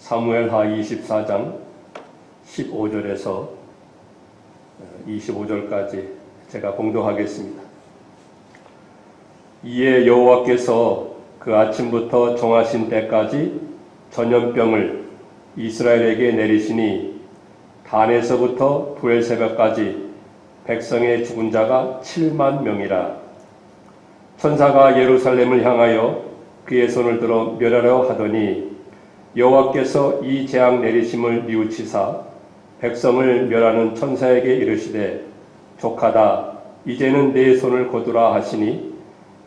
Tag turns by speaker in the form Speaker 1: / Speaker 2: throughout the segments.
Speaker 1: 사무엘하 24장 15절에서 25절까지 제가 봉독하겠습니다. 이에 여호와께서 그 아침부터 정하신 때까지 전염병을 이스라엘에게 내리시니 단에서부터 부엘세바까지 백성의 죽은 자가 7만 명이라. 천사가 예루살렘을 향하여 그의 손을 들어 멸하려 하더니 여호와께서 이 재앙 내리심을 뉘우치사 백성을 멸하는 천사에게 이르시되 족하다. 이제는 내 손을 거두라 하시니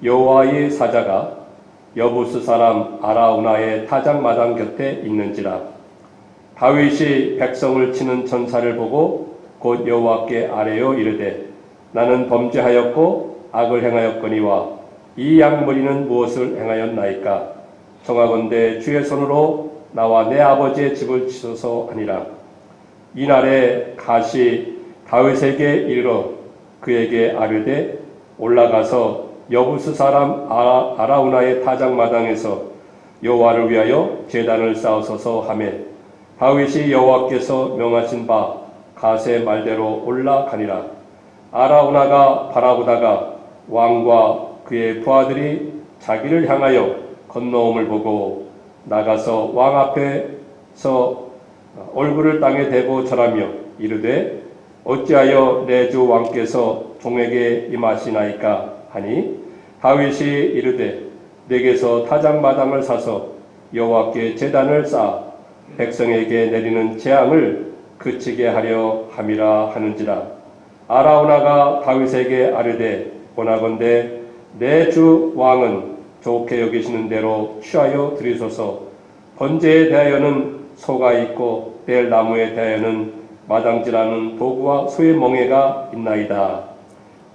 Speaker 1: 여호와의 사자가 여부스 사람 아라우나의 타작마당 곁에 있는지라. 다윗이 백성을 치는 천사를 보고 곧 여호와께 아뢰어 이르되 나는 범죄하였고 악을 행하였거니와 이 양머리는 무엇을 행하였나이까. 청하건대 주의 손으로 나와 내 아버지의 집을 치소서 하니라. 이날에 갓이 다윗에게 이르러 그에게 아뢰되 올라가서 여부스 사람 아라우나의 타작마당에서 여호와를 위하여 제단을 쌓으소서 하며 다윗이 여호와께서 명하신 바 갓의 말대로 올라가니라. 아라우나가 바라보다가 왕과 그의 부하들이 자기를 향하여 건너옴을 보고 나가서 왕 앞에서 얼굴을 땅에 대고 절하며 이르되 어찌하여 내 주 왕께서 종에게 임하시나이까 하니 다윗이 이르되 내게서 타작마당을 사서 여호와께 제단을 쌓아 백성에게 내리는 재앙을 그치게 하려 함이라 하는지라. 아라우나가 다윗에게 아뢰되 원하건대 내 주 왕은 좋게 여기시는 대로 취하여 드리소서. 번제에 대하여는 소가 있고 뗄 나무에 대하여는 마당질하는 도구와 소의 멍에가 있나이다.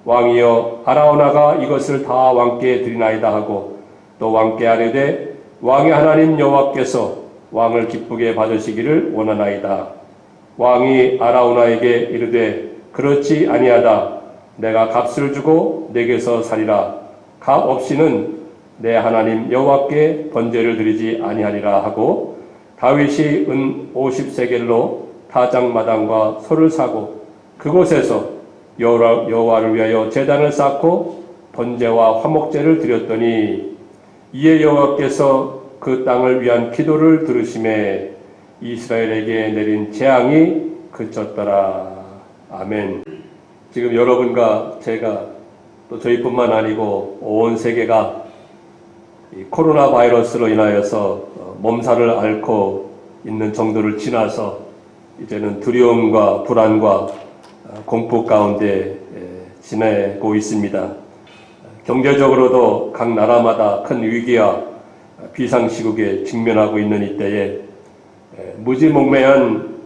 Speaker 1: 왕이여 아라우나가 이것을 다 왕께 드리나이다 하고 또 왕께 아뢰되 왕의 하나님 여호와께서 왕을 기쁘게 받으시기를 원하나이다. 왕이 아라우나에게 이르되 그렇지 아니하다. 내가 값을 주고 내게서 살리라. 값 없이는 내 하나님 여호와께 번제를 드리지 아니하리라 하고 다윗이 은 50세겔로 타작마당과 소를 사고 그곳에서 여호와를 위하여 제단을 쌓고 번제와 화목제를 드렸더니 이에 여호와께서 그 땅을 위한 기도를 들으심에 이스라엘에게 내린 재앙이 그쳤더라. 아멘. 지금 여러분과 제가 또 저희뿐만 아니고 온 세계가 이 코로나 바이러스로 인하여서 몸살을 앓고 있는 정도를 지나서 이제는 두려움과 불안과 공포 가운데 지내고 있습니다. 경제적으로도 각 나라마다 큰 위기와 비상시국에 직면하고 있는 이때에 무지몽매한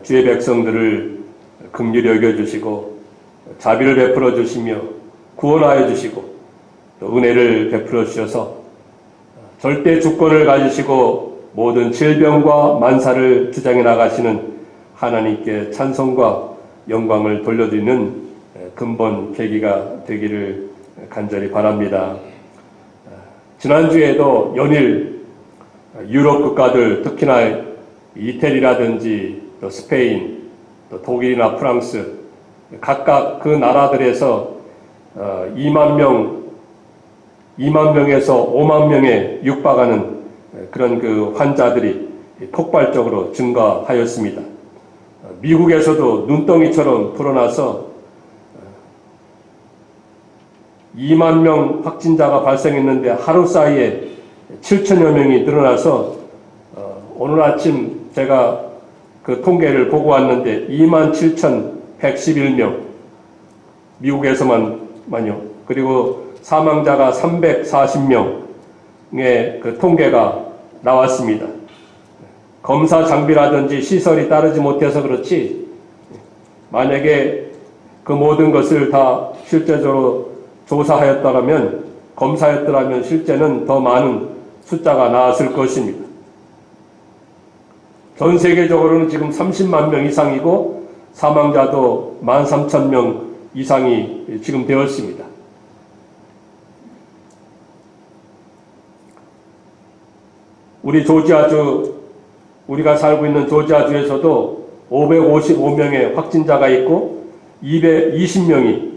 Speaker 1: 주의 백성들을 긍휼히 여겨주시고 자비를 베풀어 주시며 구원하여 주시고 또 은혜를 베풀어 주셔서 절대 주권을 가지시고 모든 질병과 만사를 주장해 나가시는 하나님께 찬송과 영광을 돌려드리는 근본 계기가 되기를 간절히 바랍니다. 지난주에도 연일 유럽 국가들 특히나 이태리라든지 또 스페인 또 독일이나 프랑스 각각 그 나라들에서 2만 명에서 5만 명에 육박하는 그런 그 환자들이 폭발적으로 증가하였습니다. 미국에서도 눈덩이처럼 불어나서 2만 명 확진자가 발생했는데 하루 사이에 7천여 명이 늘어나서 오늘 아침 제가 그 통계를 보고 왔는데 27,111명 미국에서만요. 그리고 사망자가 340명의 그 통계가 나왔습니다. 검사 장비라든지 시설이 따르지 못해서 그렇지 만약에 그 모든 것을 다 실제적으로 조사하였더라면 검사했더라면 실제는 더 많은 숫자가 나왔을 것입니다. 전 세계적으로는 지금 30만 명 이상이고 사망자도 13,000명 이상이 지금 되었습니다. 우리 조지아주 우리가 살고 있는 조지아주에서도 555명의 확진자가 있고 20명의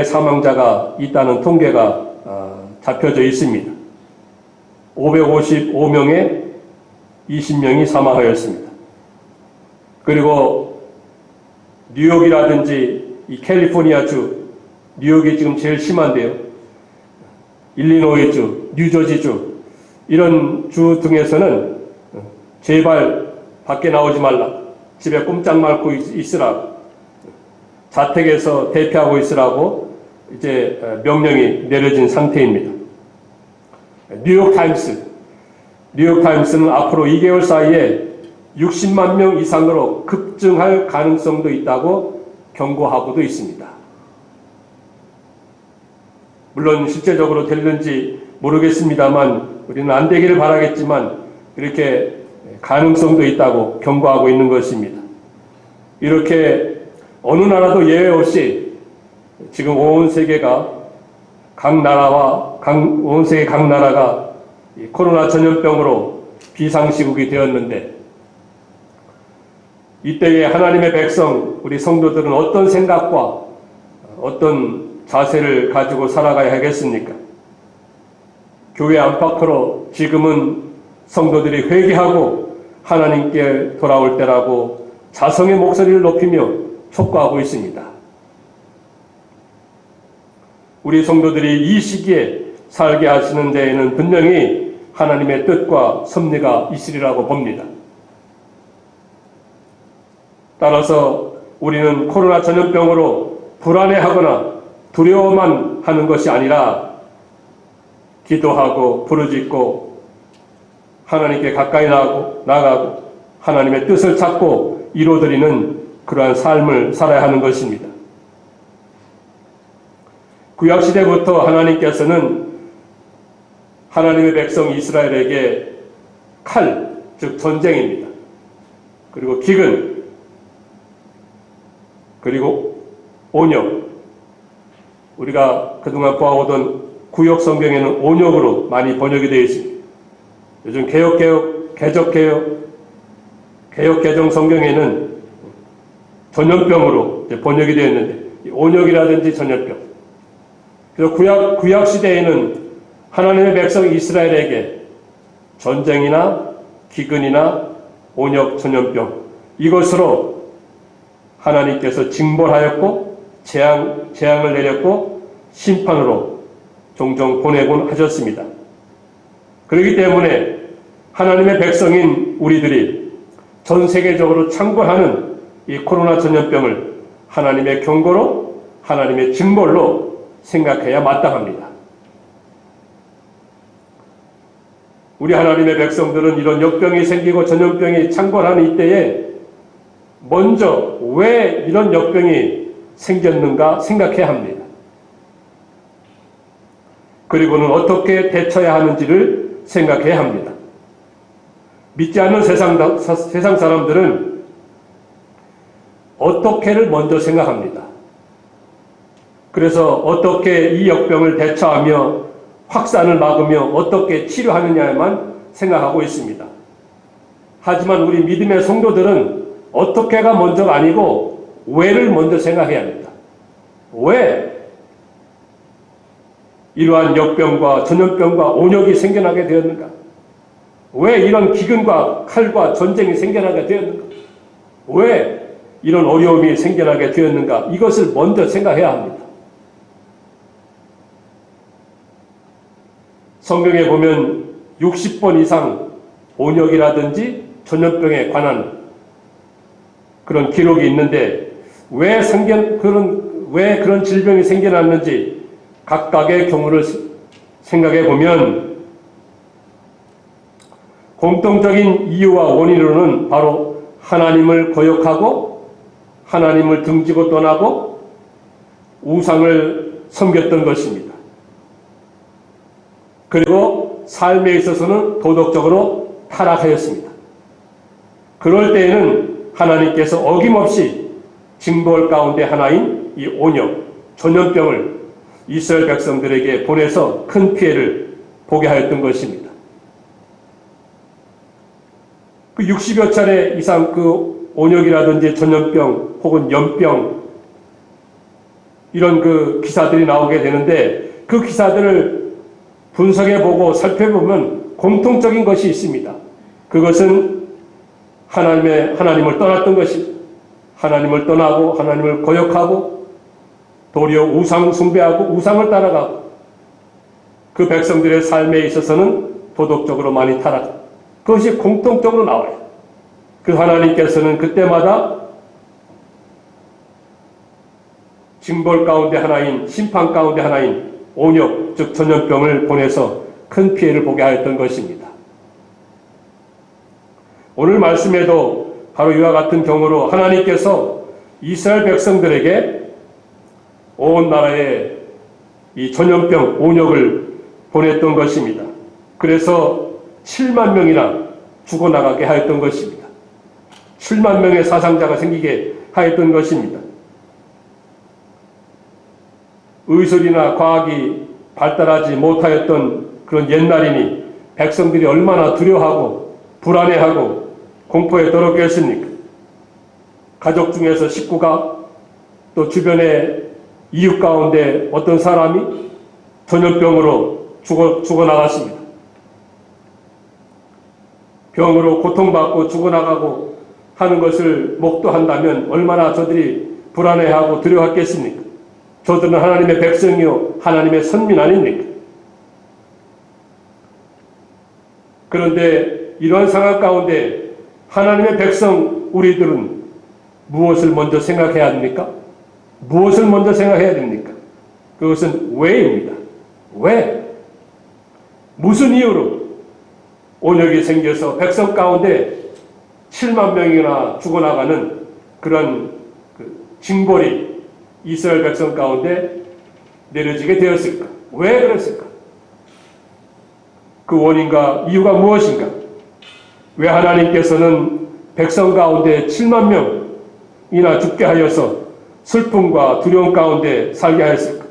Speaker 1: 사망자가 있다는 통계가 잡혀져 있습니다. 555명의 20명이 사망하였습니다. 그리고 뉴욕이라든지 이 캘리포니아주, 뉴욕이 지금 제일 심한데요. 일리노이주, 뉴저지주 이런 주 등에서는 제발 밖에 나오지 말라, 집에 꼼짝 말고 있으라, 자택에서 대피하고 있으라고 이제 명령이 내려진 상태입니다. 뉴욕타임스는 앞으로 2개월 사이에 60만 명 이상으로 급증할 가능성도 있다고 경고하고도 있습니다. 물론 실제적으로 될는지 모르겠습니다만 우리는 안 되기를 바라겠지만 이렇게 가능성도 있다고 경고하고 있는 것입니다. 이렇게 어느 나라도 예외 없이 지금 온 세계가 온 세계 각 나라가 코로나 전염병으로 비상시국이 되었는데 이때에 하나님의 백성, 우리 성도들은 어떤 생각과 어떤 자세를 가지고 살아가야 하겠습니까? 교회 안팎으로 지금은 성도들이 회개하고 하나님께 돌아올 때라고 자성의 목소리를 높이며 촉구하고 있습니다. 우리 성도들이 이 시기에 살게 하시는 데에는 분명히 하나님의 뜻과 섭리가 있으리라고 봅니다. 따라서 우리는 코로나 전염병으로 불안해하거나 두려워만 하는 것이 아니라 기도하고 부르짖고 하나님께 가까이 나아가고 하나님의 뜻을 찾고 이루어드리는 그러한 삶을 살아야 하는 것입니다. 구약시대부터 하나님께서는 하나님의 백성 이스라엘에게 칼, 즉 전쟁입니다. 그리고 기근, 그리고 온역, 우리가 그동안 보아오던 구역 성경에는 온역으로 많이 번역이 되어 있습니다. 요즘 개정 성경에는 전염병으로 번역이 되어 있는데 온역이라든지 전염병. 그래서 구약 시대에는 하나님의 백성 이스라엘에게 전쟁이나 기근이나 온역, 전염병 이것으로 하나님께서 징벌하였고 재앙을 내렸고 심판으로 종종 보내곤 하셨습니다. 그렇기 때문에 하나님의 백성인 우리들이 전 세계적으로 창궐하는 이 코로나 전염병을 하나님의 경고로, 하나님의 징벌로 생각해야 마땅합니다. 우리 하나님의 백성들은 이런 역병이 생기고 전염병이 창궐하는 이때에 먼저 왜 이런 역병이 생겼는가 생각해야 합니다. 그리고는 어떻게 대처해야 하는지를 생각해야 합니다. 믿지 않는 세상 사람들은 어떻게를 먼저 생각합니다. 그래서 어떻게 이 역병을 대처하며 확산을 막으며 어떻게 치료하느냐에만 생각하고 있습니다. 하지만 우리 믿음의 성도들은 어떻게가 먼저가 아니고 왜를 먼저 생각해야 합니다. 왜 이러한 역병과 전염병과 온역이 생겨나게 되었는가? 왜 이런 기근과 칼과 전쟁이 생겨나게 되었는가? 왜 이런 어려움이 생겨나게 되었는가? 이것을 먼저 생각해야 합니다. 성경에 보면 60번 이상 온역이라든지 전염병에 관한 그런 기록이 있는데 왜 그런 질병이 생겨났는지 각각의 경우를 생각해 보면 공통적인 이유와 원인으로는 바로 하나님을 거역하고 하나님을 등지고 떠나고 우상을 섬겼던 것입니다. 그리고 삶에 있어서는 도덕적으로 타락하였습니다. 그럴 때에는 하나님께서 어김없이 징벌 가운데 하나인 이 온역, 전염병을 이스라엘 백성들에게 보내서 큰 피해를 보게 하였던 것입니다. 그 60여 차례 이상 그 온역이라든지 전염병 혹은 연병 이런 그 기사들이 나오게 되는데 그 기사들을 분석해보고 살펴보면 공통적인 것이 있습니다. 그것은 하나님을 떠났던 것이, 하나님을 떠나고 하나님을 거역하고 도리어 우상 숭배하고 우상을 따라가고 그 백성들의 삶에 있어서는 도덕적으로 많이 타락하고 그것이 공통적으로 나와요. 그 하나님께서는 그때마다 징벌 가운데 하나인, 심판 가운데 하나인 온역, 즉 전염병을 보내서 큰 피해를 보게 하였던 것입니다. 오늘 말씀에도 바로 이와 같은 경우로 하나님께서 이스라엘 백성들에게 온 나라에 이 전염병, 온역을 보냈던 것입니다. 그래서 7만 명이나 죽어나가게 하였던 것입니다. 7만 명의 사상자가 생기게 하였던 것입니다. 의술이나 과학이 발달하지 못하였던 그런 옛날이니 백성들이 얼마나 두려워하고 불안해하고 공포에 떨었겠습니까? 가족 중에서 식구가 또 주변의 이웃 가운데 어떤 사람이 전염병으로 죽어나갔습니다. 병으로 고통받고 죽어나가고 하는 것을 목도한다면 얼마나 저들이 불안해하고 두려워했겠습니까? 저들은 하나님의 백성이요 하나님의 선민 아닙니까? 그런데 이러한 상황 가운데 하나님의 백성 우리들은 무엇을 먼저 생각해야 합니까? 무엇을 먼저 생각해야 됩니까? 그것은 왜입니다. 왜? 무슨 이유로 온역이 생겨서 백성 가운데 7만 명이나 죽어나가는 그런 징벌이 이스라엘 백성 가운데 내려지게 되었을까? 왜 그랬을까? 그 원인과 이유가 무엇인가? 왜 하나님께서는 백성 가운데 7만 명이나 죽게 하여서 슬픔과 두려움 가운데 살게 하였을까?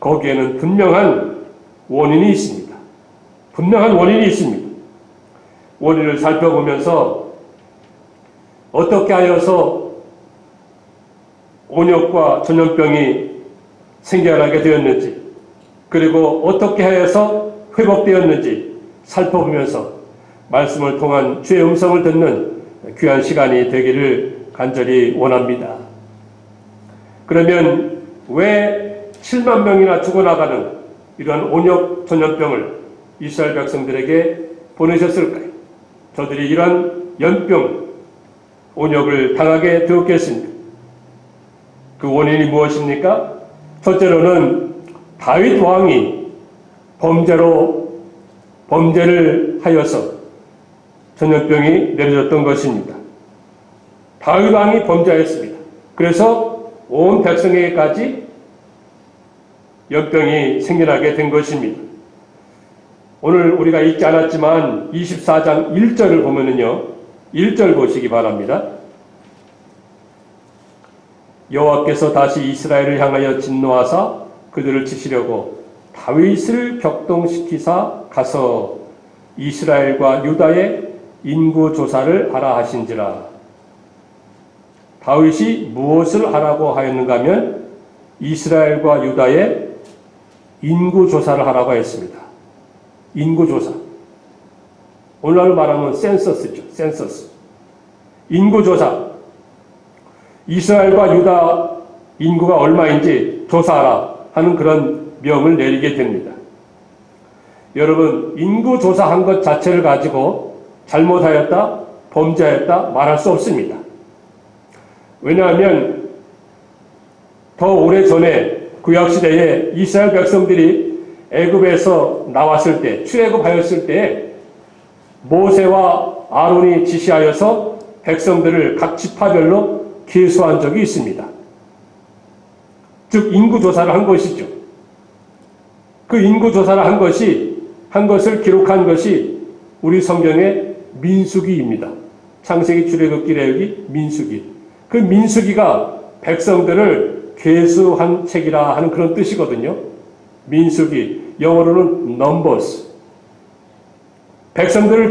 Speaker 1: 거기에는 분명한 원인이 있습니다. 분명한 원인이 있습니다. 원인을 살펴보면서 어떻게 하여서 온역과 전염병이 생겨나게 되었는지 그리고 어떻게 하여서 회복되었는지 살펴보면서 말씀을 통한 주의 음성을 듣는 귀한 시간이 되기를 간절히 원합니다. 그러면 왜 7만 명이나 죽어나가는 이러한 온역 전염병을 이스라엘 백성들에게 보내셨을까요? 저들이 이러한 연병, 온역을 당하게 되었겠습니까? 그 원인이 무엇입니까? 첫째로는 다윗 왕이 범죄를 하여서 전염병이 내려졌던 것입니다. 다윗 왕이 범죄하였습니다. 그래서 온 백성에게까지 연병이 생겨나게 된 것입니다. 오늘 우리가 읽지 않았지만 24장 1절을 보면은요, 1절 보시기 바랍니다. 여호와께서 다시 이스라엘을 향하여 진노하사 그들을 치시려고 다윗을 격동시키사 가서 이스라엘과 유다의 인구 조사를 하라 하신지라. 다윗이 무엇을 하라고 하였는가 하면 이스라엘과 유다의 인구 조사를 하라고 했습니다. 인구 조사. 오늘날로 말하면 센서스죠. 센서스. 인구 조사. 이스라엘과 유다 인구가 얼마인지 조사하라 하는 그런 명을 내리게 됩니다. 여러분, 인구 조사한 것 자체를 가지고 잘못하였다, 범죄하였다 말할 수 없습니다. 왜냐하면 더 오래전에 구약시대에 이스라엘 백성들이 애굽에서 나왔을 때, 출애굽하였을 때 모세와 아론이 지시하여서 백성들을 각 지파별로 계수한 적이 있습니다. 즉 인구조사를 한 것이죠. 그 인구조사를 한 것을 기록한 것이 우리 성경의 민수기입니다. 창세기, 출애굽기, 레위기, 민수기. 그 민수기가 백성들을 계수한 책이라 하는 그런 뜻이거든요. 민수기, 영어로는 Numbers. 백성들을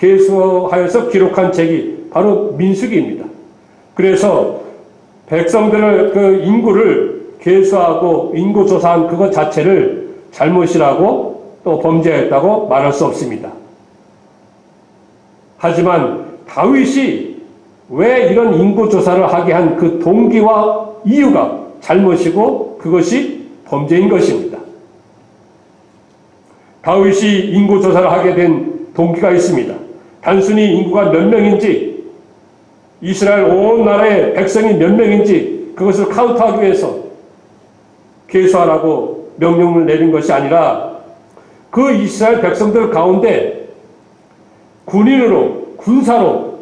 Speaker 1: 계수하여서 기록한 책이 바로 민수기입니다. 그래서 백성들을 그 인구를 계수하고 인구 조사한 그것 자체를 잘못이라고 또 범죄했다고 말할 수 없습니다. 하지만 다윗이 왜 이런 인구 조사를 하게 한 그 동기와 이유가 잘못이고 그것이 범죄인 것입니다. 다윗이 인구 조사를 하게 된 동기가 있습니다. 단순히 인구가 몇 명인지, 이스라엘 온 나라의 백성이 몇 명인지 그것을 카운트하기 위해서 계수하라고 명령을 내린 것이 아니라 그 이스라엘 백성들 가운데 군인으로, 군사로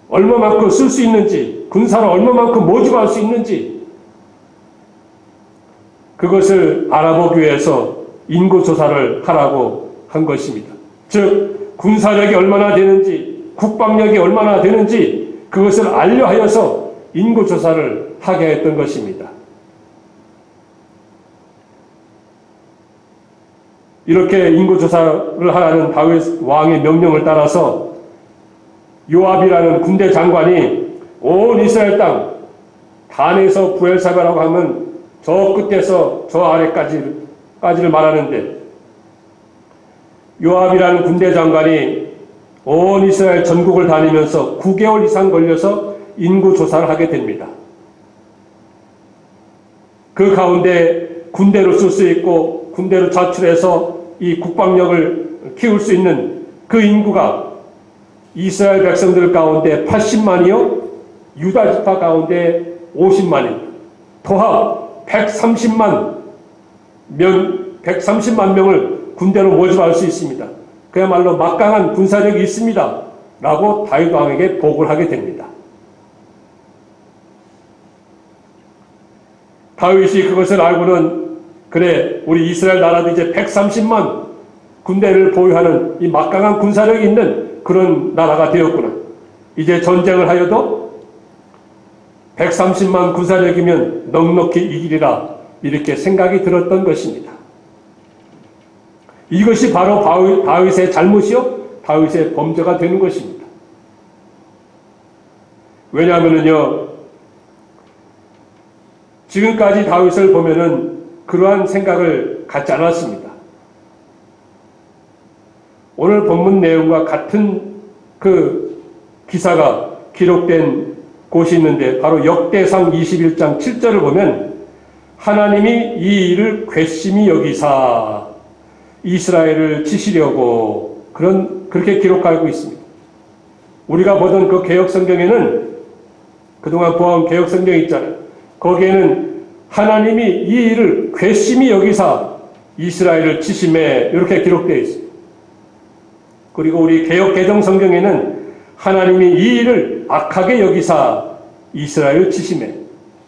Speaker 1: 얼마만큼 쓸 수 있는지, 군사로 얼마만큼 모집할 수 있는지 그것을 알아보기 위해서 인구조사를 하라고 한 것입니다. 즉 군사력이 얼마나 되는지, 국방력이 얼마나 되는지 그것을 알려하여서 인구조사를 하게 했던 것입니다. 이렇게 인구조사를 하라는 다윗 왕의 명령을 따라서 요압이라는 군대 장관이 온 이스라엘 땅 단에서 부엘사바라고 하면 저 끝에서 저 아래까지를 말하는데, 요압이라는 군대 장관이 온 이스라엘 전국을 다니면서 9개월 이상 걸려서 인구조사를 하게 됩니다. 그 가운데 군대로 쓸 수 있고 군대로 자출해서 이 국방력을 키울 수 있는 그 인구가 이스라엘 백성들 가운데 80만이요 유다 지파 가운데 50만입니다. 토합 130만 명을 군대로 모집할 수 있습니다. 그야말로 막강한 군사력이 있습니다. 라고 다윗 왕에게 보고를 하게 됩니다. 다윗이 그것을 알고는 그래, 우리 이스라엘 나라도 이제 130만 군대를 보유하는 이 막강한 군사력이 있는 그런 나라가 되었구나. 이제 전쟁을 하여도 130만 군사력이면 넉넉히 이기리라, 이렇게 생각이 들었던 것입니다. 이것이 바로 다윗의 잘못이요 다윗의 범죄가 되는 것입니다. 왜냐하면요, 지금까지 다윗을 보면은 그러한 생각을 갖지 않았습니다. 오늘 본문 내용과 같은 그 기사가 기록된 곳이 있는데 바로 역대상 21장 7절을 보면 하나님이 이 일을 괘씸히 여기사 이스라엘을 치시려고 그렇게 기록하고 있습니다. 우리가 보던 그 개혁성경에는, 그동안 보아온 개혁성경이 있잖아요. 거기에는 하나님이 이 일을 괘씸히 여기사 이스라엘을 치심에 이렇게 기록되어 있습니다. 그리고 우리 개혁 개정 성경에는 하나님이 이 일을 악하게 여기사 이스라엘을 치심에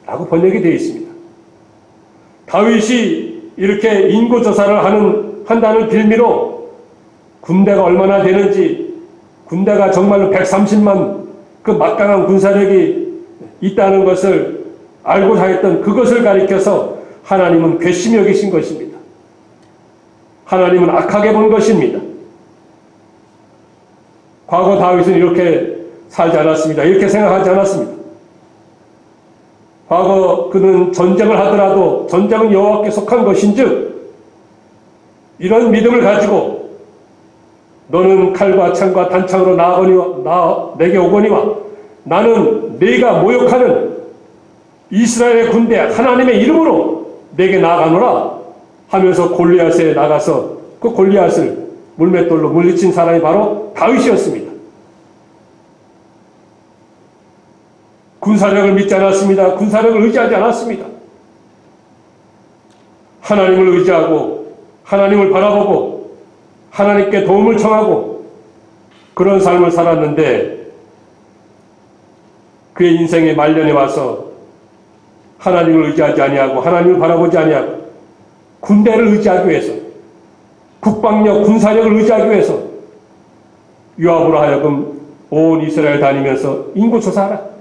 Speaker 1: 라고 번역이 되어 있습니다. 다윗이 이렇게 인구조사를 한다는 빌미로 군대가 얼마나 되는지, 군대가 정말로 130만 그 막강한 군사력이 있다는 것을 알고 하였던 그것을 가리켜서 하나님은 괘씸히 여기신 것입니다. 하나님은 악하게 본 것입니다. 과거 다윗은 이렇게 살지 않았습니다. 이렇게 생각하지 않았습니다. 과거 그는 전쟁을 하더라도 전쟁은 여호와께 속한 것인즉 이런 믿음을 가지고 너는 칼과 창과 단창으로 내게 오거니와 나는 네가 모욕하는 이스라엘의 군대 하나님의 이름으로 내게 나아가노라 하면서 골리앗에 나가서 그 골리앗을 물맷돌로 물리친 사람이 바로 다윗이었습니다. 군사력을 믿지 않았습니다. 군사력을 의지하지 않았습니다. 하나님을 의지하고 하나님을 바라보고 하나님께 도움을 청하고 그런 삶을 살았는데 그의 인생의 말년에 와서 하나님을 의지하지 아니하고 하나님을 바라보지 아니하고 군대를 의지하기 위해서, 국방력, 군사력을 의지하기 위해서 요압으로 하여금 온 이스라엘 다니면서 인구조사하라.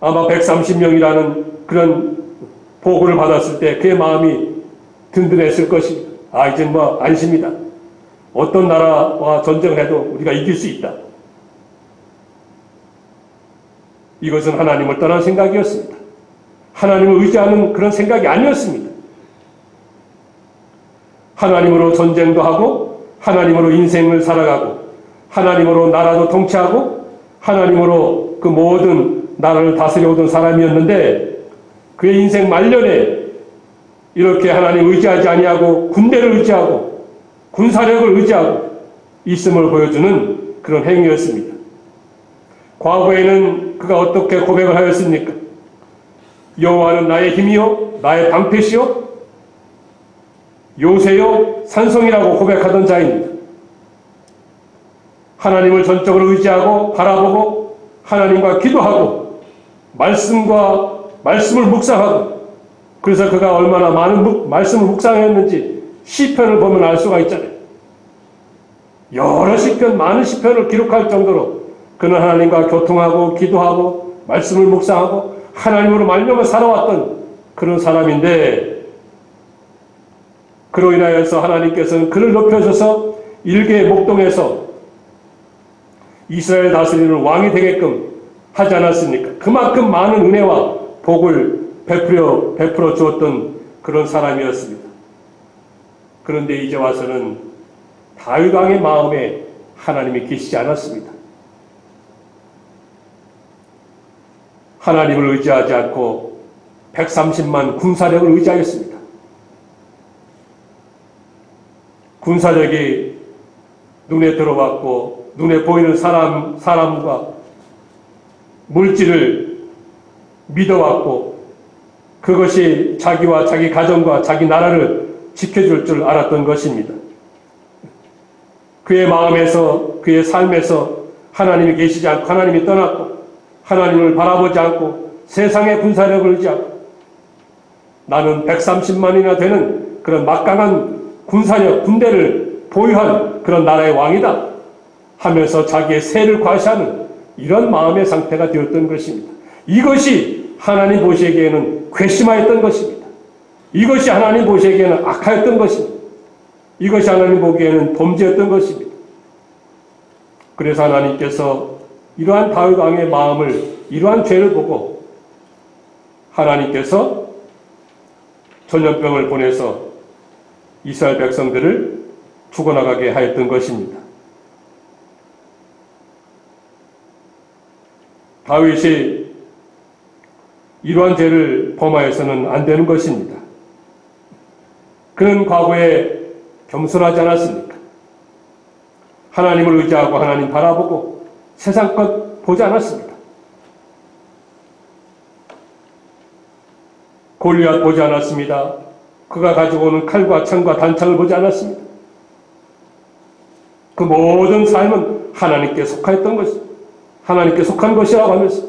Speaker 1: 아마 130명이라는 그런 보고를 받았을 때 그의 마음이 든든했을 것입니다. 이젠 안심이다. 어떤 나라와 전쟁을 해도 우리가 이길 수 있다. 이것은 하나님을 떠난 생각이었습니다. 하나님을 의지하는 그런 생각이 아니었습니다. 하나님으로 전쟁도 하고 하나님으로 인생을 살아가고 하나님으로 나라도 통치하고 하나님으로 그 모든 나라를 다스려오던 사람이었는데 그의 인생 말년에 이렇게 하나님 의지하지 아니하고 군대를 의지하고 군사력을 의지하고 있음을 보여주는 그런 행위였습니다. 과거에는 그가 어떻게 고백을 하였습니까? 여호와는 나의 힘이요 나의 방패시요 요새요 산성이라고 고백하던 자입니다. 하나님을 전적으로 의지하고 바라보고 하나님과 기도하고 말씀을 묵상하고 그래서 그가 얼마나 많은 말씀을 묵상했는지 시편을 보면 알 수가 있잖아요. 여러 시편, 많은 시편을 기록할 정도로 그는 하나님과 교통하고 기도하고 말씀을 묵상하고 하나님으로 말미암아 살아왔던 그런 사람인데 그로 인하여서 하나님께서는 그를 높여줘서 일개의 목동에서 이스라엘 다스리는 왕이 되게끔 하지 않았습니까? 그만큼 많은 은혜와 복을 베풀어 주었던 그런 사람이었습니다. 그런데 이제 와서는 다윗 왕의 마음에 하나님이 계시지 않았습니다. 하나님을 의지하지 않고 130만 군사력을 의지하였습니다. 군사력이 눈에 들어왔고 눈에 보이는 사람과 물질을 믿어왔고 그것이 자기와 자기 가정과 자기 나라를 지켜줄 줄 알았던 것입니다. 그의 마음에서 그의 삶에서 하나님이 계시지 않고 하나님이 떠났고 하나님을 바라보지 않고 세상의 군사력을 의지하고 나는 130만이나 되는 그런 막강한 군사력, 군대를 보유한 그런 나라의 왕이다 하면서 자기의 세를 과시하는 이런 마음의 상태가 되었던 것입니다. 이것이 하나님 보시기에는 괘씸하였던 것입니다. 이것이 하나님 보시기에는 악하였던 것입니다. 이것이 하나님 보기에는 범죄였던 것입니다. 그래서 하나님께서 이러한 다윗 왕의 마음을 이러한 죄를 보고 하나님께서 전염병을 보내서 이스라엘 백성들을 죽어나가게 하였던 것입니다. 다윗이 이러한 죄를 범하여서는 안 되는 것입니다. 그는 과거에 겸손하지 않았습니까? 하나님을 의지하고 하나님 바라보고 세상 것 보지 않았습니다. 골리앗 보지 않았습니다. 그가 가지고 오는 칼과 창과 단창을 보지 않았습니다. 그 모든 삶은 하나님께 속하였던 것입니다. 하나님께 속한 것이라고 하면서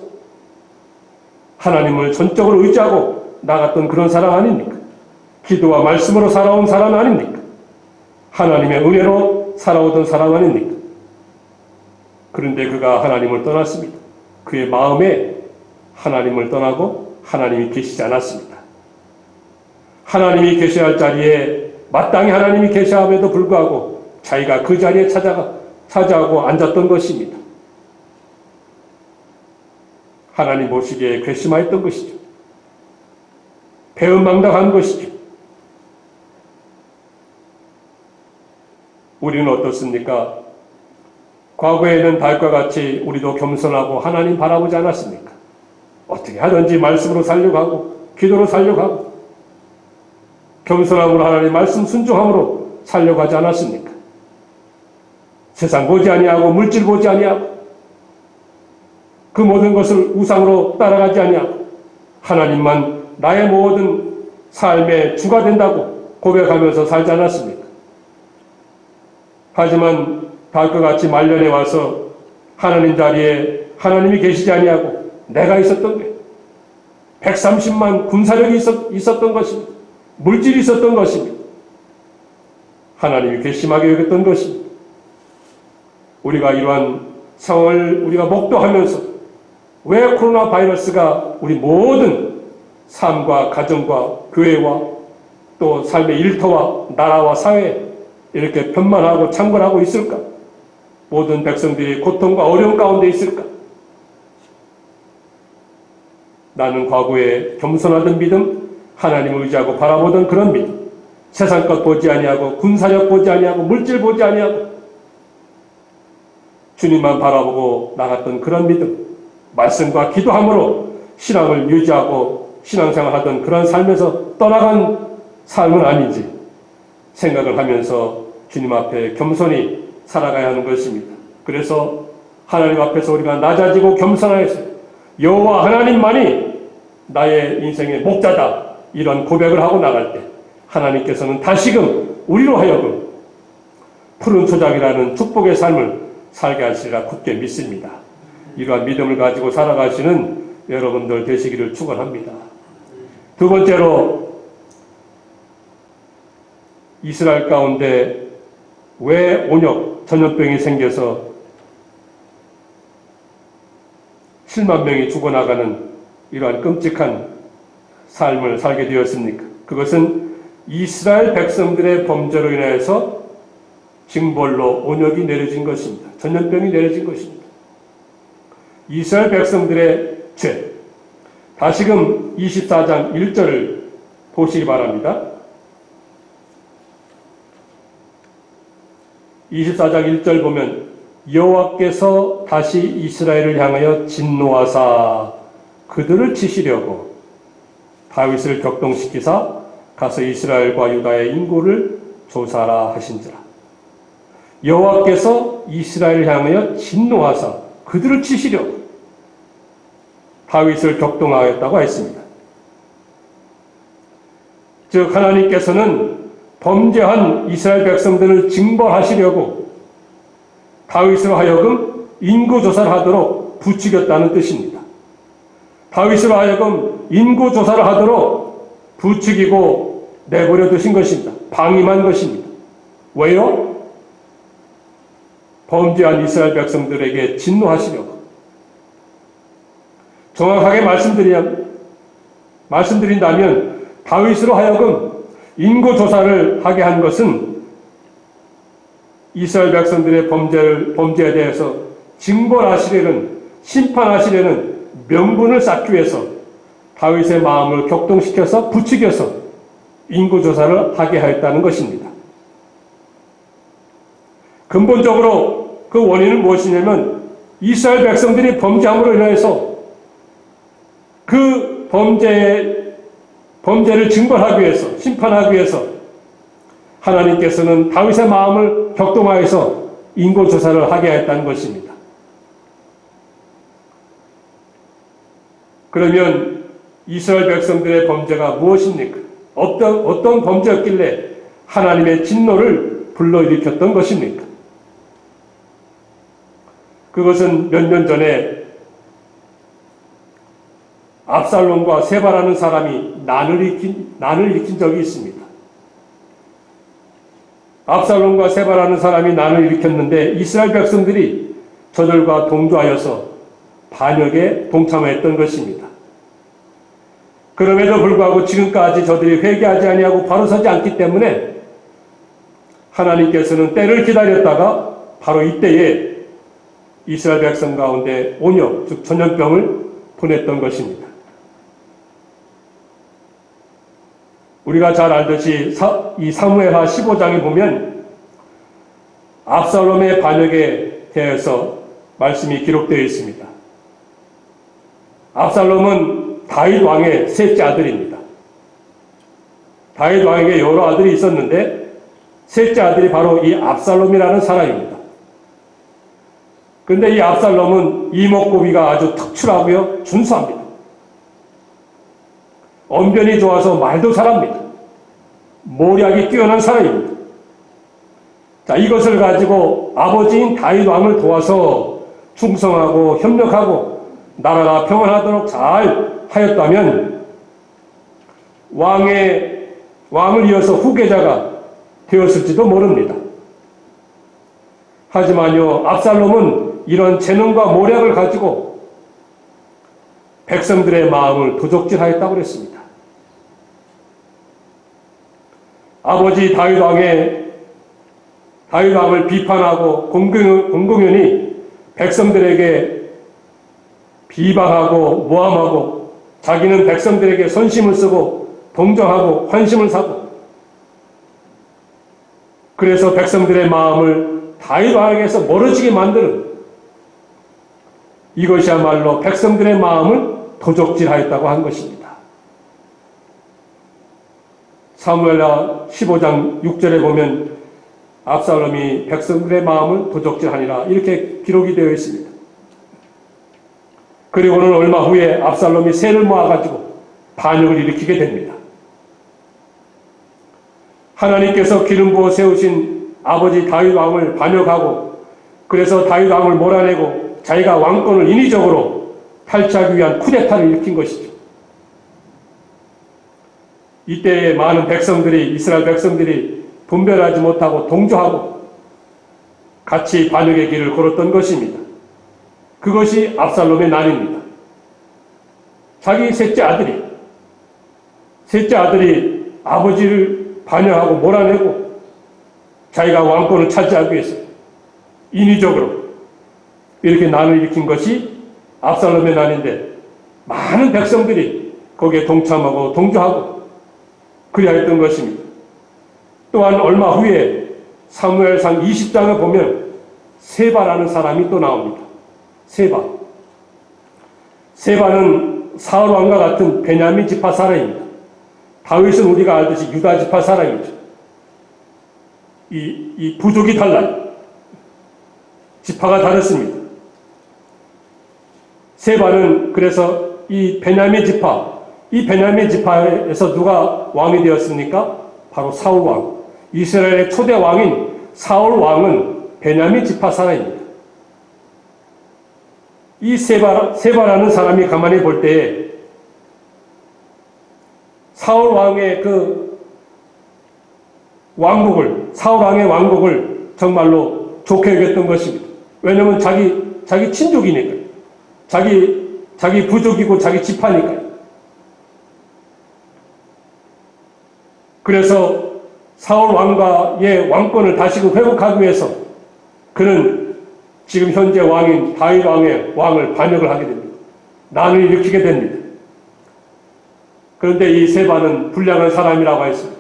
Speaker 1: 하나님을 전적으로 의지하고 나갔던 그런 사람 아닙니까? 기도와 말씀으로 살아온 사람 아닙니까? 하나님의 은혜로 살아오던 사람 아닙니까? 그런데 그가 하나님을 떠났습니다. 그의 마음에 하나님을 떠나고 하나님이 계시지 않았습니다. 하나님이 계셔야 할 자리에 마땅히 하나님이 계셔함에도 불구하고 자기가 그 자리에 차지하고 앉았던 것입니다. 하나님 보시기에 괘씸하였던 것이죠. 배은망덕한 것이죠. 우리는 어떻습니까? 과거에는 다윗과 같이 우리도 겸손하고 하나님 바라보지 않았습니까? 어떻게 하든지 말씀으로 살려고 하고 기도로 살려고 하고 겸손함으로 하나님 말씀 순종함으로 살려고 하지 않았습니까? 세상 보지 아니하고 물질 보지 아니하고 그 모든 것을 우상으로 따라가지 아니하고 하나님만 나의 모든 삶의 주가 된다고 고백하면서 살지 않았습니까? 하지만 다윗과 같이 말년에 와서 하나님 자리에 하나님이 계시지 아니하고 내가 있었던 거예요. 130만 군사력이 있었던 것입니다. 물질이 있었던 것입니다. 하나님이 괘씸하게 여겼던 것입니다. 우리가 이러한 상황을 우리가 목도하면서 왜 코로나 바이러스가 우리 모든 삶과 가정과 교회와 또 삶의 일터와 나라와 사회에 이렇게 편만하고 창궐하고 있을까? 모든 백성들이 고통과 어려움 가운데 있을까? 나는 과거에 겸손하던 믿음, 하나님을 의지하고 바라보던 그런 믿음, 세상 것 보지 아니하고 군사력 보지 아니하고 물질 보지 아니하고 주님만 바라보고 나갔던 그런 믿음, 말씀과 기도함으로 신앙을 유지하고 신앙생활하던 그런 삶에서 떠나간 삶은 아닌지 생각을 하면서 주님 앞에 겸손히 살아가야 하는 것입니다. 그래서 하나님 앞에서 우리가 낮아지고 겸손하여서 여호와 하나님만이 나의 인생의 목자다, 이런 고백을 하고 나갈 때 하나님께서는 다시금 우리로 하여금 푸른 초장이라는 축복의 삶을 살게 하시리라 굳게 믿습니다. 이러한 믿음을 가지고 살아가시는 여러분들 되시기를 축원합니다. 두 번째로, 이스라엘 가운데 왜 온역 전염병이 생겨서 7만 명이 죽어나가는 이러한 끔찍한 삶을 살게 되었습니까? 그것은 이스라엘 백성들의 범죄로 인해서 징벌로 온역이 내려진 것입니다. 전염병이 내려진 것입니다. 이스라엘 백성들의 죄. 다시금 24장 1절을 보시기 바랍니다. 24장 1절 보면 여호와께서 다시 이스라엘을 향하여 진노하사 그들을 치시려고 다윗을 격동시키사 가서 이스라엘과 유다의 인고를 조사하라 하신지라. 여호와께서 이스라엘을 향하여 진노하사 그들을 치시려고 다윗을 격동하였다고 했습니다. 즉 하나님께서는 범죄한 이스라엘 백성들을 징벌하시려고 다윗으로 하여금 인구조사를 하도록 부추겼다는 뜻입니다. 다윗으로 하여금 인구조사를 하도록 부추기고 내버려 두신 것입니다. 방임한 것입니다. 왜요? 범죄한 이스라엘 백성들에게 진노하시려고. 정확하게 말씀드린다면 다윗으로 하여금 인구조사를 하게 한 것은 이스라엘 백성들의 범죄에 대해서 징벌하시려는, 심판하시려는 명분을 쌓기 위해서 다윗의 마음을 격동시켜서 부추겨서 인구조사를 하게 하였다는 것입니다. 근본적으로 그 원인은 무엇이냐면 이스라엘 백성들이 범죄함으로 인해서 그 범죄를 징벌하기 위해서, 심판하기 위해서 하나님께서는 다윗의 마음을 격동하여서 인고조사를 하게 했다는 것입니다. 그러면 이스라엘 백성들의 범죄가 무엇입니까? 어떤 범죄였길래 하나님의 진노를 불러일으켰던 것입니까? 그것은 몇 년 전에 압살롬과 세바라는 사람이 난을 일으킨 적이 있습니다. 압살롬과 세바라는 사람이 난을 일으켰는데 이스라엘 백성들이 저들과 동조하여서 반역에 동참했던 것입니다. 그럼에도 불구하고 지금까지 저들이 회개하지 아니하고 바로 서지 않기 때문에 하나님께서는 때를 기다렸다가 바로 이때에 이스라엘 백성 가운데 온역, 즉 전염병을 보냈던 것입니다. 우리가 잘 알듯이 이 사무엘하 15장에 보면 압살롬의 반역에 대해서 말씀이 기록되어 있습니다. 압살롬은 다윗 왕의 셋째 아들입니다. 다윗 왕에게 여러 아들이 있었는데 셋째 아들이 바로 이 압살롬이라는 사람입니다. 그런데 이 압살롬은 이목구비가 아주 특출하고요, 준수합니다. 언변이 좋아서 말도 잘합니다. 모략이 뛰어난 사람입니다. 자, 이것을 가지고 아버지인 다윗 왕을 도와서 충성하고 협력하고 나라가 평안하도록 잘 하였다면 왕을 이어서 후계자가 되었을지도 모릅니다. 하지만요, 압살롬은 이런 재능과 모략을 가지고 백성들의 마음을 도적질하였다고 그랬습니다. 아버지 다윗 왕의 다윗 왕을 비판하고 공공연히 백성들에게 비방하고 모함하고 자기는 백성들에게 선심을 쓰고 동정하고 환심을 사고, 그래서 백성들의 마음을 다윗 왕에게서 멀어지게 만드는, 이것이야말로 백성들의 마음을 도적질하였다고 한 것입니다. 사무엘하 15장 6절에 보면 압살롬이 백성들의 마음을 도적질하니라 이렇게 기록이 되어 있습니다. 그리고는 얼마 후에 압살롬이 세를 모아가지고 반역을 일으키게 됩니다. 하나님께서 기름 부어 세우신 아버지 다윗 왕을 반역하고, 그래서 다윗 왕을 몰아내고 자기가 왕권을 인위적으로 탈취하기 위한 쿠데타를 일으킨 것이죠. 이때에 많은 백성들이, 이스라엘 백성들이 분별하지 못하고 동조하고 같이 반역의 길을 걸었던 것입니다. 그것이 압살롬의 난입니다. 자기 셋째 아들이 아버지를 반역하고 몰아내고 자기가 왕권을 차지하기 위해서 인위적으로 이렇게 난을 일으킨 것이 압살롬의 난인데, 많은 백성들이 거기에 동참하고 동조하고 그리하였던 것입니다. 또한 얼마 후에 사무엘상 20장을 보면 세바라는 사람이 또 나옵니다. 세바는 사울 왕과 같은 베냐민 지파 사람입니다. 다윗은 우리가 알듯이 유다 지파 사람이죠. 이 부족이 달라요. 지파가 다르습니다. 세바는 그래서 이 베냐민 지파에서 누가 왕이 되었습니까? 바로 사울 왕. 이스라엘의 초대 왕인 사울 왕은 베냐민 지파 사람입니다. 이 세바라는 사람이 가만히 볼 때에 사울 왕의 사울 왕의 왕국을 정말로 좋게 여겼던 것입니다. 왜냐하면 자기 친족이니까요. 자기 부족이고 자기 지파니까요. 그래서 사울 왕가의 왕권을 다시금 회복하기 위해서 그는 지금 현재 왕인 다윗 왕의 왕을 반역을 하게 됩니다. 난을 일으키게 됩니다. 그런데 이 세바는 불량한 사람이라고 했습니다.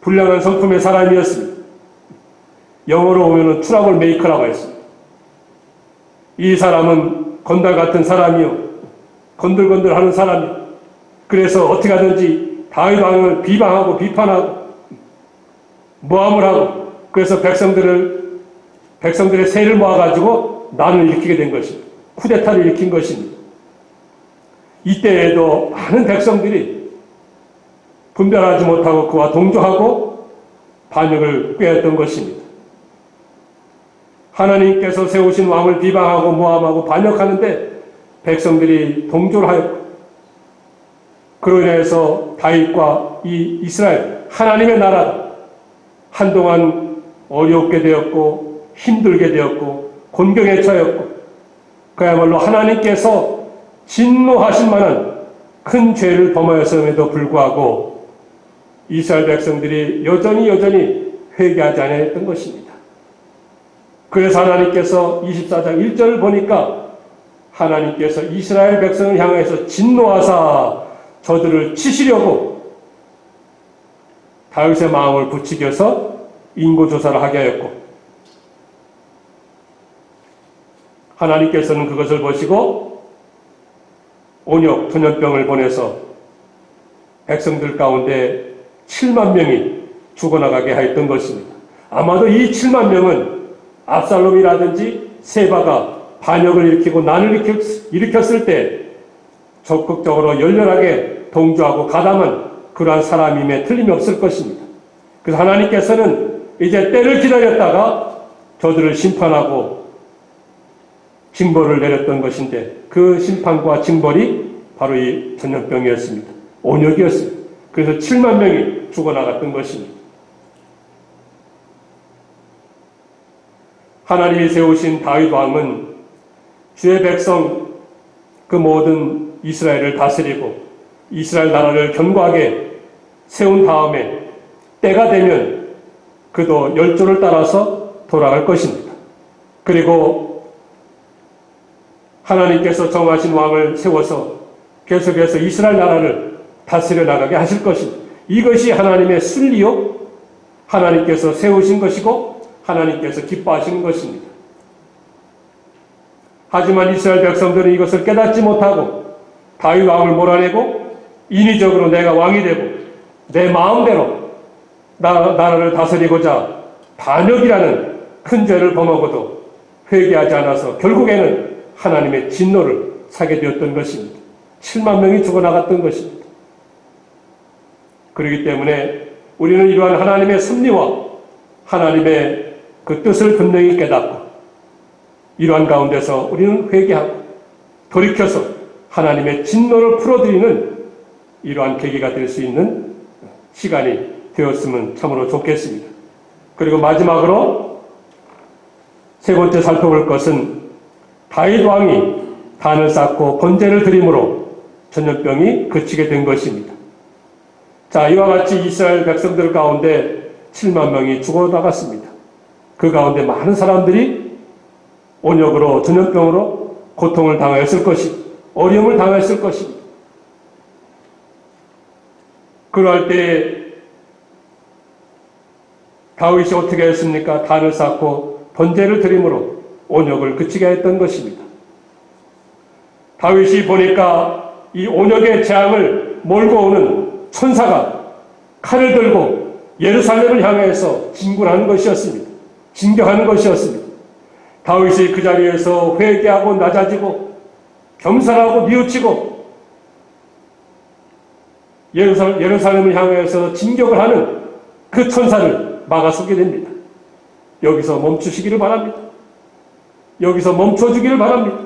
Speaker 1: 불량한 성품의 사람이었습니다. 영어로 보면 트러블 메이커라고 했습니다. 이 사람은 건달 같은 사람이요, 건들건들하는 사람이요. 그래서 어떻게 하든지 다윗 왕을 비방하고 비판하고 모함을 하고, 그래서 백성들의 세를 모아가지고 난을 일으키게 된 것입니다. 쿠데타를 일으킨 것입니다. 이때에도 많은 백성들이 분별하지 못하고 그와 동조하고 반역을 꾀했던 것입니다. 하나님께서 세우신 왕을 비방하고 모함하고 반역하는데 백성들이 동조를 하였고, 그로 인해서 다윗과 이 이스라엘 하나님의 나라가 한동안 어렵게 되었고 힘들게 되었고 곤경에 처했고, 그야말로 하나님께서 진노하실 만한 큰 죄를 범하였음에도 불구하고 이스라엘 백성들이 여전히 회개하지 않았던 것입니다. 그래서 하나님께서 24장 1절을 보니까 하나님께서 이스라엘 백성을 향해서 진노하사 저들을 치시려고 다윗의 마음을 부추겨서 인고조사를 하게 하였고, 하나님께서는 그것을 보시고 온역 전염병을 보내서 백성들 가운데 7만 명이 죽어나가게 하였던 것입니다. 아마도 이 7만 명은 압살롬이라든지 세바가 반역을 일으키고 난을 일으켰을 때 적극적으로 열렬하게 동조하고 가담한 그러한 사람임에 틀림이 없을 것입니다. 그래서 하나님께서는 이제 때를 기다렸다가 저들을 심판하고 징벌을 내렸던 것인데, 그 심판과 징벌이 바로 이 전염병이었습니다. 온역이었습니다. 그래서 7만 명이 죽어나갔던 것입니다. 하나님이 세우신 다윗 왕은 주의 백성 그 모든 이스라엘을 다스리고 이스라엘 나라를 견고하게 세운 다음에 때가 되면 그도 열조를 따라서 돌아갈 것입니다. 그리고 하나님께서 정하신 왕을 세워서 계속해서 이스라엘 나라를 다스려 나가게 하실 것입니다. 이것이 하나님의 순리요, 하나님께서 세우신 것이고 하나님께서 기뻐하시는 것입니다. 하지만 이스라엘 백성들은 이것을 깨닫지 못하고 다윗 왕을 몰아내고 인위적으로 내가 왕이 되고 내 마음대로 나라를 다스리고자 반역이라는 큰 죄를 범하고도 회개하지 않아서 결국에는 하나님의 진노를 사게 되었던 것입니다. 7만 명이 죽어나갔던 것입니다. 그렇기 때문에 우리는 이러한 하나님의 섭리와 하나님의 그 뜻을 분명히 깨닫고 이러한 가운데서 우리는 회개하고 돌이켜서 하나님의 진노를 풀어드리는 이러한 계기가 될 수 있는 시간이 되었으면 참으로 좋겠습니다. 그리고 마지막으로 세 번째 살펴볼 것은 다윗 왕이 단을 쌓고 번제를 드림으로 전염병이 그치게 된 것입니다. 자, 이와 같이 이스라엘 백성들 가운데 7만 명이 죽어나갔습니다. 그 가운데 많은 사람들이 온역으로 전염병으로 고통을 당하였을 것입니다. 어려움을 당했을 것입니다. 그럴 때 다윗이 어떻게 했습니까? 단을 쌓고 번제를 드림으로 온역을 그치게 했던 것입니다. 다윗이 보니까 이 온역의 재앙을 몰고 오는 천사가 칼을 들고 예루살렘을 향해서 진군하는 것이었습니다. 진격하는 것이었습니다. 다윗이 그 자리에서 회개하고 낮아지고 겸손하고 뉘우치고 예루살렘을 향해서 진격을 하는 그 천사를 막아서게 됩니다. 여기서 멈추시기를 바랍니다. 여기서 멈춰주기를 바랍니다.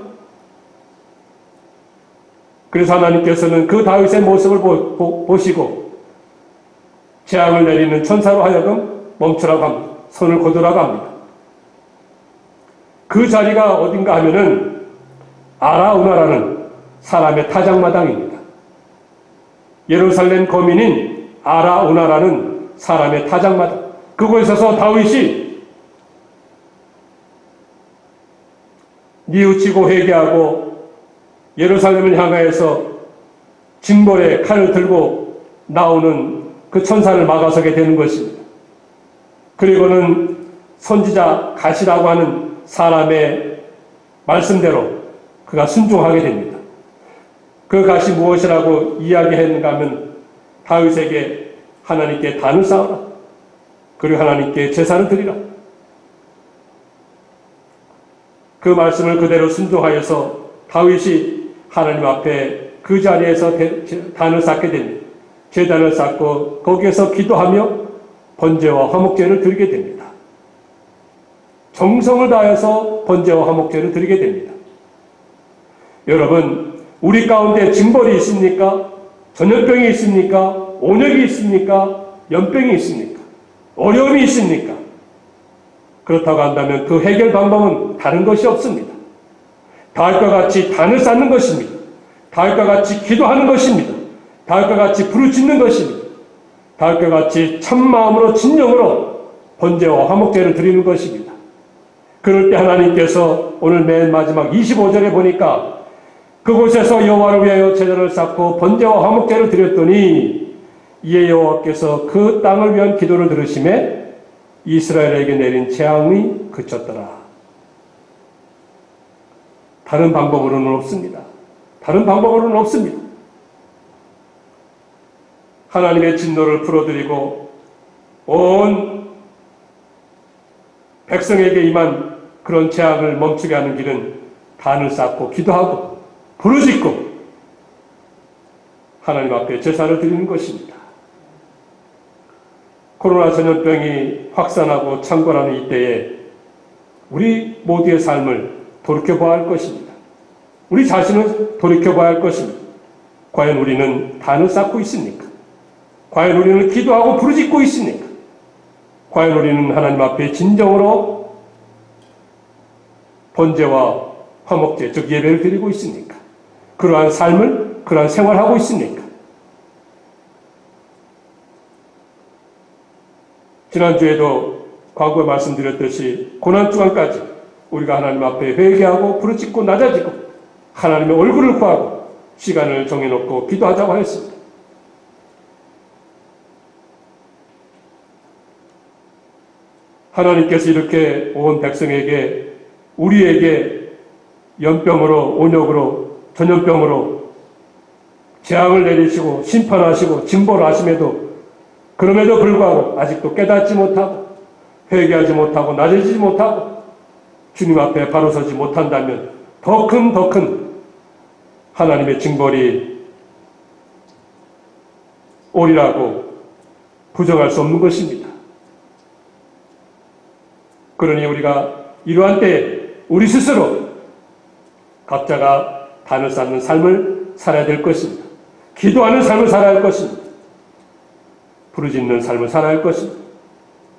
Speaker 1: 그래서 하나님께서는 그 다윗의 모습을 보시고 재앙을 내리는 천사로 하여금 멈추라고 합니다. 손을 거두라고 합니다. 그 자리가 어딘가 하면은 아라우나라는 사람의 타작마당입니다. 예루살렘 거민인 아라우나라는 사람의 타작마당. 그곳에서 다윗이 뉘우치고 회개하고 예루살렘을 향하여서 징벌에 칼을 들고 나오는 그 천사를 막아서게 되는 것입니다. 그리고는 선지자 갓이라고 하는 사람의 말씀대로 그가 순종하게 됩니다. 그 갓이 무엇이라고 이야기했는가 하면 다윗에게 하나님께 단을 쌓아라. 그리고 하나님께 제사를 드리라. 그 말씀을 그대로 순종하여서 다윗이 하나님 앞에 그 자리에서 단을 쌓게 됩니다. 제단을 쌓고 거기에서 기도하며 번제와 화목제를 드리게 됩니다. 정성을 다해서 번제와 화목제를 드리게 됩니다. 여러분, 우리 가운데 징벌이 있습니까? 전염병이 있습니까? 온역이 있습니까? 연병이 있습니까? 어려움이 있습니까? 그렇다고 한다면 그 해결 방법은 다른 것이 없습니다. 다윗과 같이 단을 쌓는 것입니다. 다윗과 같이 기도하는 것입니다. 다윗과 같이 부르짖는 것입니다. 다윗과 같이 참마음으로 진정으로 번제와 화목제를 드리는 것입니다. 그럴 때 하나님께서 오늘 맨 마지막 25절에 보니까 그곳에서 여호와를 위하여 제단을 쌓고 번제와 화목제를 드렸더니 이에 여호와께서 그 땅을 위한 기도를 들으심에 이스라엘에게 내린 재앙이 그쳤더라. 다른 방법으로는 없습니다. 다른 방법으로는 없습니다. 하나님의 진노를 풀어드리고 온 백성에게 임한 그런 재앙을 멈추게 하는 길은 단을 쌓고 기도하고 부르짖고 하나님 앞에 제사를 드리는 것입니다. 코로나 전염병이 확산하고 창궐하는 이때에 우리 모두의 삶을 돌이켜봐야 할 것입니다. 우리 자신을 돌이켜봐야 할 것입니다. 과연 우리는 단을 쌓고 있습니까? 과연 우리는 기도하고 부르짖고 있습니까? 과연 우리는 하나님 앞에 진정으로 번제와 화목제, 즉 예배를 드리고 있습니까? 그러한 삶을, 그러한 생활하고 있습니까? 지난주에도 과거에 말씀드렸듯이 고난주간까지 우리가 하나님 앞에 회개하고 부르짖고 낮아지고 하나님의 얼굴을 구하고 시간을 정해놓고 기도하자고 하였습니다. 하나님께서 이렇게 온 백성에게, 우리에게 연병으로, 온역으로, 전염병으로 재앙을 내리시고 심판하시고 징벌을 하심에도, 그럼에도 불구하고 아직도 깨닫지 못하고 회개하지 못하고 낮아지지 못하고 주님 앞에 바로 서지 못한다면 더 큰 하나님의 징벌이 오리라고 부정할 수 없는 것입니다. 그러니 우리가 이러한 때에 우리 스스로 각자가 단을 쌓는 삶을 살아야 될 것입니다. 기도하는 삶을 살아야 할 것입니다. 부르짖는 삶을 살아야 할 것입니다.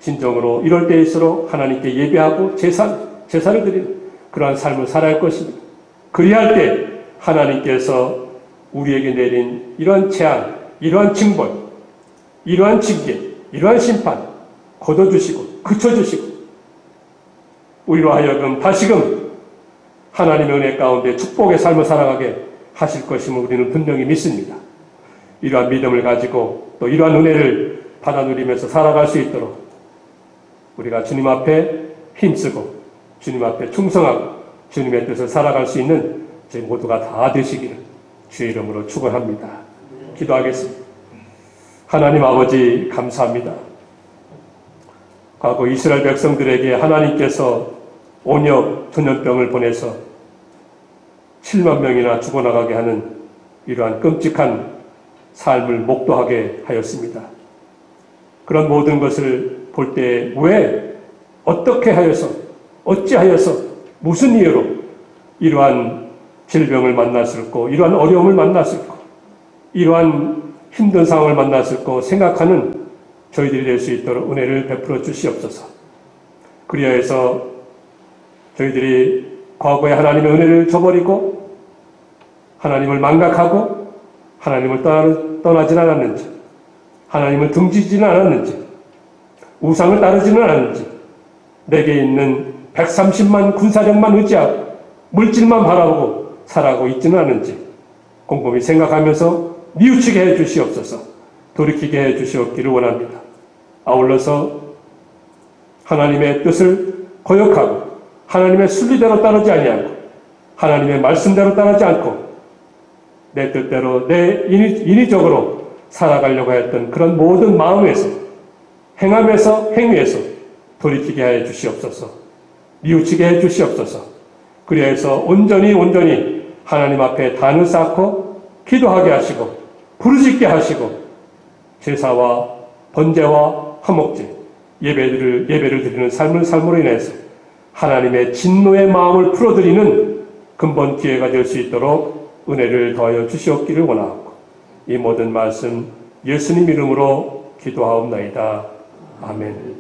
Speaker 1: 진정으로 이럴 때일수록 하나님께 예배하고 제사를 드리는 그러한 삶을 살아야 할 것입니다. 그리할 때 하나님께서 우리에게 내린 이러한 재앙, 이러한 징벌, 이러한 징계, 이러한 심판 걷어주시고 그쳐주시고 우리로 하여금 다시금 하나님의 은혜 가운데 축복의 삶을 살아가게 하실 것임을 우리는 분명히 믿습니다. 이러한 믿음을 가지고 또 이러한 은혜를 받아 누리면서 살아갈 수 있도록 우리가 주님 앞에 힘쓰고 주님 앞에 충성하고 주님의 뜻을 살아갈 수 있는 저희 모두가 다 되시기를 주의 이름으로 축원합니다. 기도하겠습니다. 하나님 아버지 감사합니다. 과거 이스라엘 백성들에게 하나님께서 온역 전염병을 보내서 7만 명이나 죽어나가게 하는 이러한 끔찍한 삶을 목도하게 하였습니다. 그런 모든 것을 볼 때 왜, 어떻게 하여서, 어찌하여서, 무슨 이유로 이러한 질병을 만났을까, 이러한 어려움을 만났을까, 이러한 힘든 상황을 만났을까 생각하는 저희들이 될 수 있도록 은혜를 베풀어 주시옵소서. 그리하여서 저희들이 과거에 하나님의 은혜를 저버리고 하나님을 망각하고 하나님을 떠나지는 않았는지, 하나님을 등지지는 않았는지, 우상을 따르지는 않았는지, 내게 있는 130만 군사력만 의지하고 물질만 바라보고 살아가고 있지는 않은지 곰곰이 생각하면서 뉘우치게 해 주시옵소서. 돌이키게 해 주시옵기를 원합니다. 아울러서 하나님의 뜻을 거역하고 하나님의 순리대로 따르지 아니하고 하나님의 말씀대로 따르지 않고 내 뜻대로 내 인위적으로 살아가려고 했던 그런 모든 마음에서, 행함에서, 행위에서 돌이키게 해 주시옵소서. 뉘우치게 해 주시옵소서. 그리하여서 온전히 하나님 앞에 단을 쌓고 기도하게 하시고 부르짖게 하시고 제사와 번제와 화목제, 예배를 드리는 삶으로 인해서 하나님의 진노의 마음을 풀어드리는 근본 기회가 될 수 있도록 은혜를 더하여 주시옵기를 원하옵고 이 모든 말씀 예수님 이름으로 기도하옵나이다. 아멘.